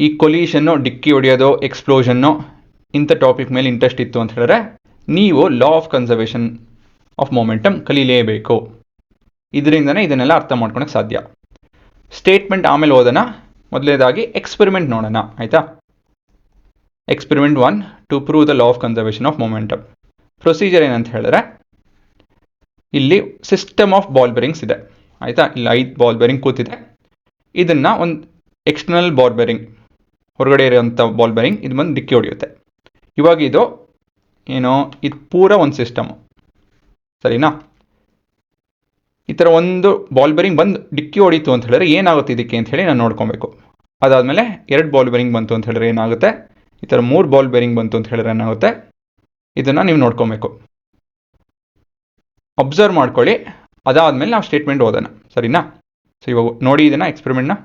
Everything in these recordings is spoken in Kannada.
ಈ ಕೊಲಿಷನ್ನು, ಡಿಕ್ಕಿ ಹೊಡೆಯೋದು, ಎಕ್ಸ್ಪ್ಲೋಷನ್ನು ಇಂಥ ಟಾಪಿಕ್ ಮೇಲೆ ಇಂಟ್ರೆಸ್ಟ್ ಇತ್ತು ಅಂತ ಹೇಳಿದ್ರೆ ನೀವು law of conservation of momentum ಕಲೀಲೇಬೇಕು. ಇದರಿಂದನೇ ಇದನ್ನೆಲ್ಲ ಅರ್ಥ ಮಾಡ್ಕೊಳಕ್ಕೆ ಸಾಧ್ಯ. ಸ್ಟೇಟ್ಮೆಂಟ್ ಆಮೇಲೆ ಓದೋಣ. ಮೊದಲನೇದಾಗಿ ಎಕ್ಸ್ಪೆರಿಮೆಂಟ್ ನೋಡೋಣ, ಆಯಿತಾ. Experiment 1 to prove the law of conservation of momentum. Procedure ಏನಂತ ಹೇಳಿದ್ರೆ, ಇಲ್ಲಿ ಸಿಸ್ಟಮ್ ಆಫ್ ಬಾಲ್ ಬೇರಿಂಗ್ಸ್ ಇದೆ, ಆಯಿತಾ. ಇಲ್ಲಿ 5 ಬಾಲ್ ಬೇರಿಂಗ್ ಕೂತಿದೆ. ಇದನ್ನು ಒಂದು ಎಕ್ಸ್ಟರ್ನಲ್ ಬಾಲ್ ಬೇರಿಂಗ್, ಹೊರಗಡೆ ಇರೋಂಥ ಬಾಲ್ ಬೇರಿಂಗ್, ಇದು ಬಂದು ಡಿಕ್ಕಿ ಹೊಡೆಯುತ್ತೆ. ಇವಾಗ ಇದು ಪೂರ ಒಂದು ಸಿಸ್ಟಮ್, ಸರಿನಾ. ಈ ಥರ ಒಂದು ಬಾಲ್ ಬೇರಿಂಗ್ ಬಂದು ಡಿಕ್ಕಿ ಹೊಡೀತು ಅಂತ ಹೇಳಿದ್ರೆ ಏನಾಗುತ್ತೆ ಇದಕ್ಕೆ ಅಂತ ಹೇಳಿ ನಾನು ನೋಡ್ಕೊಬೇಕು. ಅದಾದಮೇಲೆ 2 ಬಾಲ್ ಬೇರಿಂಗ್ ಬಂತು ಅಂತ ಹೇಳಿದ್ರೆ ಏನಾಗುತ್ತೆ, ಈ ಥರ 3 ಬಾಲ್ ಬೇರಿಂಗ್ ಬಂತು ಅಂತ ಹೇಳಿದ್ರೆ ಏನಾಗುತ್ತೆ, ಇದನ್ನು ನೀವು ನೋಡ್ಕೊಬೇಕು, ಅಬ್ಸರ್ವ್ ಮಾಡ್ಕೊಳ್ಳಿ. ಅದಾದಮೇಲೆ ನಾವು ಸ್ಟೇಟ್ಮೆಂಟ್ ಓದೋಣ, ಸರಿನಾ. ಸೊ ಇವಾಗ ನೋಡಿ ಇದನ್ನು ಎಕ್ಸ್ಪೆರಿಮೆಂಟ್ನ.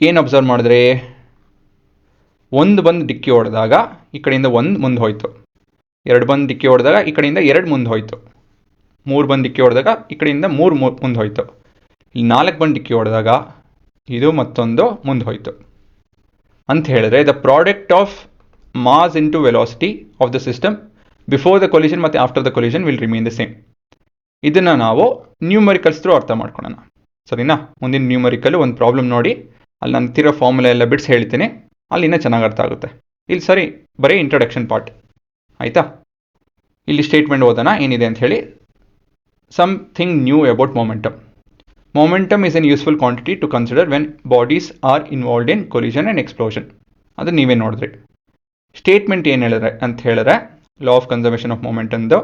ಏನು ಅಬ್ಸರ್ವ್ ಮಾಡಿದ್ರೆ, ಒಂದು ಬಂದು ಡಿಕ್ಕಿ ಹೊಡೆದಾಗ ಈ ಕಡೆಯಿಂದ 1 ಮುಂದೆ ಹೋಯಿತು, 2 ಬಂದು ಡಿಕ್ಕಿ ಹೊಡೆದಾಗ ಈ ಕಡೆಯಿಂದ 2 ಮುಂದೆ ಹೋಯಿತು, 3 ಬಂದು ಡಿಕ್ಕಿ ಹೊಡೆದಾಗ ಈ ಕಡೆಯಿಂದ 3 ಮುಂದೆ ಹೋಯಿತು, ಇಲ್ಲಿ 4 ಬಂದು ಡಿಕ್ಕಿ ಹೊಡೆದಾಗ ಇದು ಮತ್ತೊಂದು ಮುಂದೆ ಹೋಯಿತು ಅಂತ ಹೇಳಿದ್ರೆ the product of mass into velocity of the system before the collision ಮತ್ತು after the collision will remain the same. ಇದನ್ನು ನಾವು ನ್ಯೂಮರಿಕಲ್ಸ್ ಥ್ರೂ ಅರ್ಥ ಮಾಡ್ಕೊಳ್ಳೋಣ, ಸರಿನಾ. ಮುಂದಿನ ನ್ಯೂಮರಿಕಲ್ ಒಂದು ಪ್ರಾಬ್ಲಮ್ ನೋಡಿ, ಅಲ್ಲಿ ನಾನು ತಿರೋ ಫಾರ್ಮುಲಾ ಎಲ್ಲ ಬಿಡಿಸಿ ಹೇಳ್ತೀನಿ, ಅಲ್ಲಿ ಇನ್ನೂ ಚೆನ್ನಾಗಿ ಅರ್ಥ ಆಗುತ್ತೆ. ಇಲ್ಲಿ ಸರಿ ಬರೀ ಇಂಟ್ರೊಡಕ್ಷನ್ ಪಾರ್ಟ್, ಆಯಿತಾ. ಇಲ್ಲಿ ಸ್ಟೇಟ್ಮೆಂಟ್ ಓದೋಣ ಏನಿದೆ ಅಂತ ಹೇಳಿ. Something new about momentum. Momentum is an useful quantity to consider when bodies are involved in collision and explosion. ಅದು ನೀವೇ ನೋಡಿದ್ರಿ. ಸ್ಟೇಟ್ಮೆಂಟ್ ಏನು ಹೇಳಿದ್ರೆ ಅಂತ ಹೇಳಿದ್ರೆ, ಲಾ ಆಫ್ ಕನ್ಸರ್ವೇಷನ್ ಆಫ್ ಮೊಮೆಂಟಮ್ದು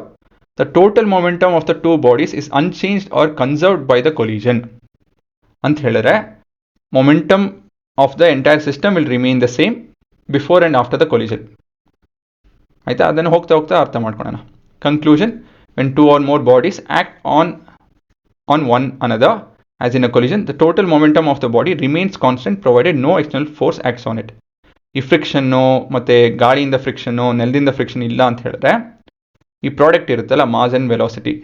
the total momentum of the 2 bodies is unchanged or conserved by the collision ಅಂತ ಹೇಳಿದ್ರೆ momentum of the entire system will remain the same before and after the collision, ಆಯಿತಾ. ಅದನ್ನು ಹೋಗ್ತಾ ಹೋಗ್ತಾ ಅರ್ಥ ಮಾಡ್ಕೊಳ್ಳೋಣ. Conclusion, when 2 or more bodies act on one another as in a collision, the total momentum of the body remains constant provided no external force acts on it. ಈ ಫ್ರಿಕ್ಷನ್ನು ಮತ್ತು ಗಾಳಿಯಿಂದ ಫ್ರಿಕ್ಷನ್ನು, ನೆಲದಿಂದ ಫ್ರಿಕ್ಷನ್ ಇಲ್ಲ ಅಂತ ಹೇಳಿದ್ರೆ ಈ ಪ್ರಾಡಕ್ಟ್ ಇರುತ್ತಲ್ಲ, ಮಾಸ್ ಆ್ಯಂಡ್ ವೆಲಾಸಿಟಿ,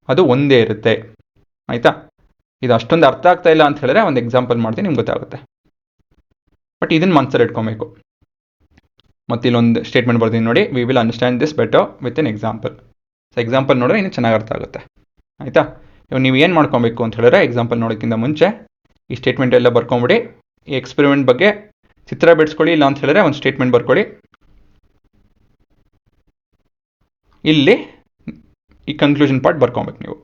ಅದು ಒಂದೇ ಇರುತ್ತೆ, ಆಯಿತಾ. ಇದು ಅಷ್ಟೊಂದು ಅರ್ಥ ಆಗ್ತಾ ಇಲ್ಲ ಅಂತ ಹೇಳಿದ್ರೆ ಒಂದು ಎಕ್ಸಾಂಪಲ್ ಮಾಡ್ತೀನಿ, ನಿಮ್ಗೆ ಗೊತ್ತಾಗುತ್ತೆ. ಬಟ್ ಇದನ್ನು ಮನಸ್ಸಲ್ಲಿ ಇಟ್ಕೊಬೇಕು. ಮತ್ತು ಇಲ್ಲೊಂದು ಸ್ಟೇಟ್ಮೆಂಟ್ ಬರ್ತೀನಿ ನೋಡಿ, we will understand this better with an example. So example ನೋಡಿದ್ರೆ ಇನ್ನೂ ಚೆನ್ನಾಗಿ ಅರ್ಥ ಆಗುತ್ತೆ, ಆಯಿತಾ. ಇವಾಗ ನೀವು ಏನು ಮಾಡ್ಕೊಬೇಕು ಅಂತ ಹೇಳಿದ್ರೆ, ಎಕ್ಸಾಂಪಲ್ ನೋಡೋಕ್ಕಿಂತ ಮುಂಚೆ ಈ ಸ್ಟೇಟ್ಮೆಂಟ್ ಎಲ್ಲ ಬರ್ಕೊಂಬಿಡಿ. ಈ ಎಕ್ಸ್ಪೆರಿಮೆಂಟ್ ಬಗ್ಗೆ ಚಿತ್ರ ಬಿಡಿಸ್ಕೊಳ್ಳಿ, ಇಲ್ಲ ಅಂತ ಹೇಳಿದ್ರೆ ಒಂದು ಸ್ಟೇಟ್ಮೆಂಟ್ ಬರ್ಕೊಳ್ಳಿ. ಇಲ್ಲಿ ಈ ಕನ್ಕ್ಲೂಷನ್ ಪಾರ್ಟ್ ಬರ್ಕೊಬೇಕು ನೀವು.